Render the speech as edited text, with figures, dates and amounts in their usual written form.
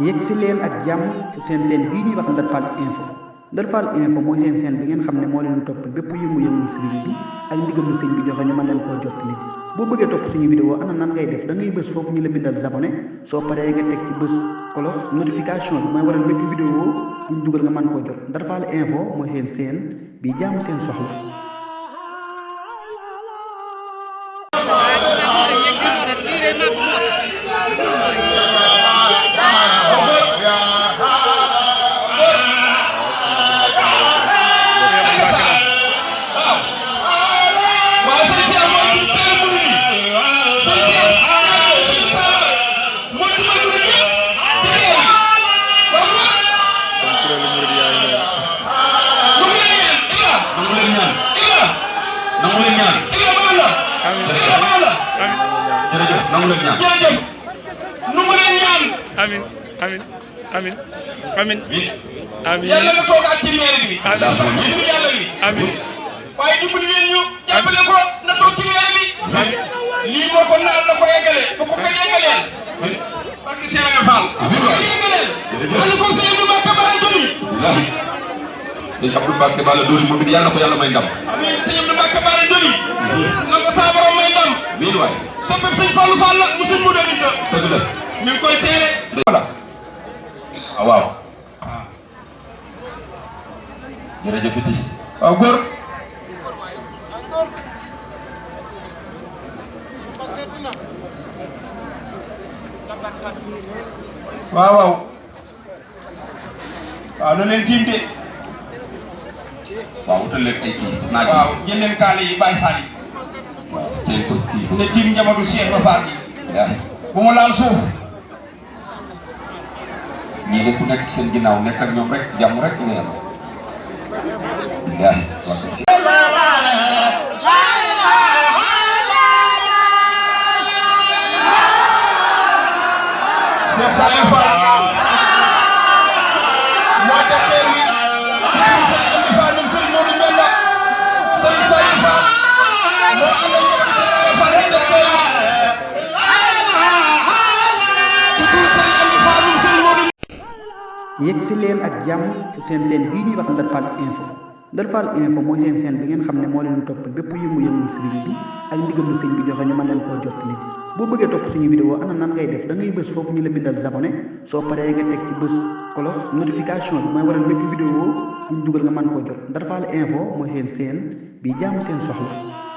yegg si leen ak jàmm ci seen bii ñuy wax Ndar Fall info Ndar Fall info mooy seen bi ngeen xam ne moo leen toppal bépp yëngu-yëngu sëriñ bi ak ndigalu sëñ bi joxe ñu mën leen koo jottali boo bëggee topp suñu vidéo ana nan ngay def da ngay bës foofu ñu la bindal abonné soo paree nga teg ci bës cloche notification bi mooy waral bépp vidéo buñ dugal nga mën koo jot Ndar Fall info mooy seen bi jaamu seen soxla. Amin amin amin amin amin yàlla nga toog ak ci mairie bi amin yàlla bi amin waaye dimbali leen ñu jàppale ko na toog ci mairie bi lii moo ko naan na ko eggale bu ko eggaleel parce que Serigne Fall eggaleel wala ko Serigne Abdou Mbacké Bara Dolly Serigne Abdou Mbacké Bara Dolly moom it yàlla na ko yàlla may ndam amin Serigne Abdou Mbacké Bara Dolly na ko saa borom may ndam miin waay soppam Serigne Fallou Fall la mu sëñ mu doon it la dëgg la ñu ngi koy seere voilà waaw jërëjëf iti waaw góor waaw waaw waaw na leen tiim de waaw wutal leen ay kii naaj yi waaw jël leen kaale yi bàyyi faal yi waaw teel ko kii ne tiim njabootu Cheikh ba faal yi yaay bu mu laal suuf ñii de ku nekk seen ginnaaw nekk ak ñoom rek jàmm rek nga yam yaay Cheikh Saliou Fall moo tekkee wi Sëriñ Fall ñoom Sëriñ Modou Mbenda Sëriñ Saliou Fall moo ànd ak ñoom Fall tekkee wi yegg si leen ak jàmm ci seen bii ñuy wax Ndar Fall info Ndar Fall info mooy seen bi ngeen xam ne moo leen toppal bépp yëngu-yëngu sëriñ bi ak ndigalu sëñ bi joxe ñu mën leen koo jottali boo bëggee topp suñu vidéo ana nan ngay def da ngay bës foofu ñu la bindal abonné soo paree nga teg ci bës cloche notification bi mooy waral bépp vidéo buñ dugal nga mën koo jot Ndar Fall info mooy seen bi jaamu seen soxla.